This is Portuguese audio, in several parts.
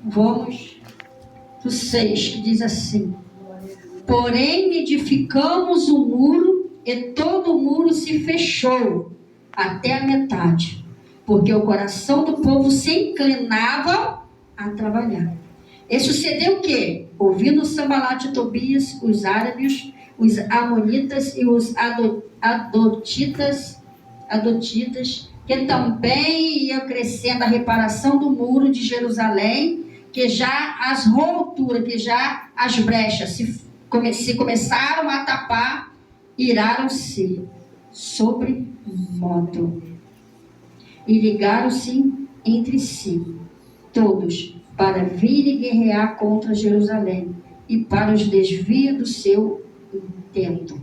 Vamos para o 6, que diz assim: porém edificamos o muro, e todo o muro se fechou até a metade, porque o coração do povo se inclinava a trabalhar. E sucedeu o quê? Ouvindo Sambalat e Tobias, os árabes, os amonitas e os adotitas, que também iam crescendo a reparação do muro de Jerusalém, que já as rupturas, que já as brechas se começaram a tapar, iraram-se sobre modo e ligaram-se entre si todos para virem guerrear contra Jerusalém e para os desvios do seu intento.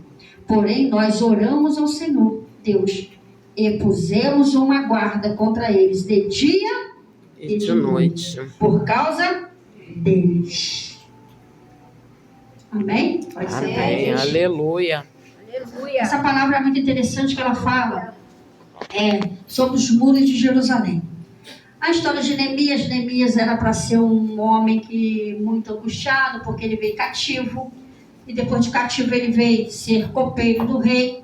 Porém nós oramos ao Senhor Deus e pusemos uma guarda contra eles de dia e de noite por causa deles. Amém? Pode ser. Amém. Aleluia. Essa palavra é muito interessante, que ela fala sobre os muros de Jerusalém. A história de Neemias. Neemias era para ser um homem muito angustiado, porque ele veio cativo, e depois de cativo ele veio ser copeiro do rei.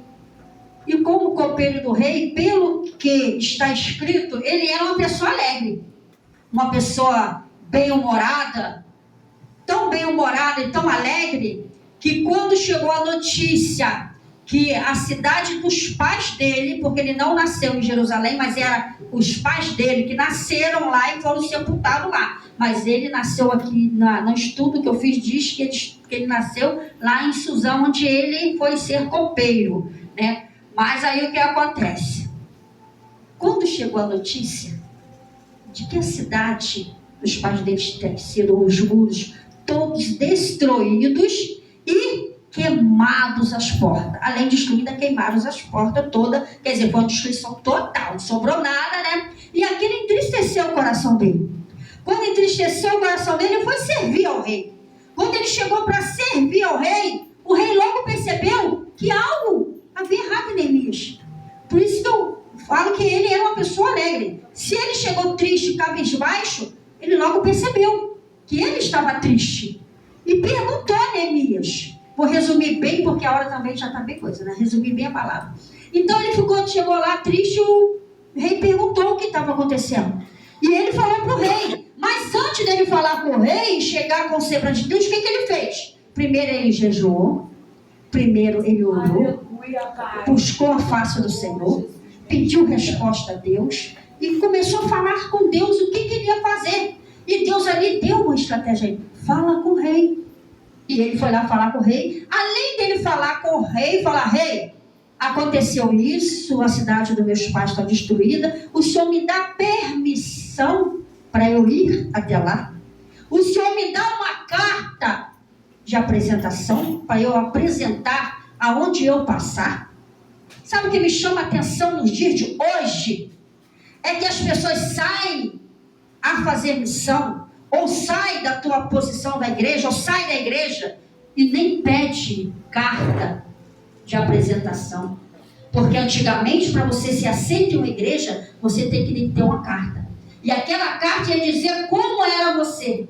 E como copeiro do rei, pelo que está escrito, ele era uma pessoa alegre, uma pessoa bem-humorada, tão bem-humorada e tão alegre, que quando chegou a notícia que a cidade dos pais dele, porque ele não nasceu em Jerusalém, mas eram os pais dele que nasceram lá e foram sepultados lá. Mas ele nasceu aqui, no estudo que eu fiz, diz que ele nasceu lá em Suzão, onde ele foi ser copeiro, né? Mas aí o que acontece? Quando chegou a notícia de que a cidade dos pais dele tinha sido, os muros todos destruídos e queimados as portas. Além de destruída, queimaram as portas todas. Quer dizer, foi uma destruição total, não sobrou nada, né? E aquilo entristeceu o coração dele. Quando entristeceu o coração dele, ele foi servir ao rei. Quando ele chegou para servir ao rei, o rei logo percebeu que algo havia errado em Neemias. Por isso que eu falo que ele era uma pessoa alegre. Se ele chegou triste, cabisbaixo, ele logo percebeu que ele estava triste. E perguntou a Neemias. Vou resumir bem, porque a hora também já está bem coisa, né? Resumir bem a palavra. Então ele chegou lá triste, o rei perguntou o que estava acontecendo. E ele falou para o rei. Mas antes dele falar com o rei e chegar com o sembra de Deus, o que ele fez? Primeiro ele jejuou, primeiro ele orou, buscou a face do Senhor, pediu resposta a Deus e começou a falar com Deus o que ele ia fazer. E Deus ali deu uma estratégia. Fala com o rei. E ele foi lá falar com o rei. Além dele falar com o rei, falar: rei, aconteceu isso, a cidade dos meus pais está destruída, o Senhor me dá permissão para eu ir até lá? O Senhor me dá uma carta de apresentação para eu apresentar aonde eu passar? Sabe o que me chama a atenção nos dias de hoje? É que as pessoas saem a fazer missão, ou sai da tua posição da igreja, ou sai da igreja e nem pede carta de apresentação. Porque antigamente, para você ser aceito em uma igreja, você tem que ter uma carta. E aquela carta ia dizer como era você.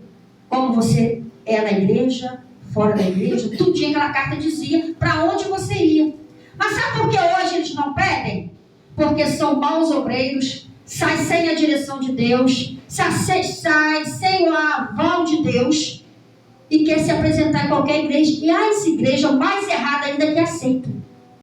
Como você é na igreja, fora da igreja, tudinho aquela carta dizia para onde você ia. Mas sabe por que hoje eles não pedem? Porque são maus obreiros, sai sem a direção de Deus, sai sem o aval de Deus e quer se apresentar em qualquer igreja. E essa igreja é o mais errado ainda que aceita.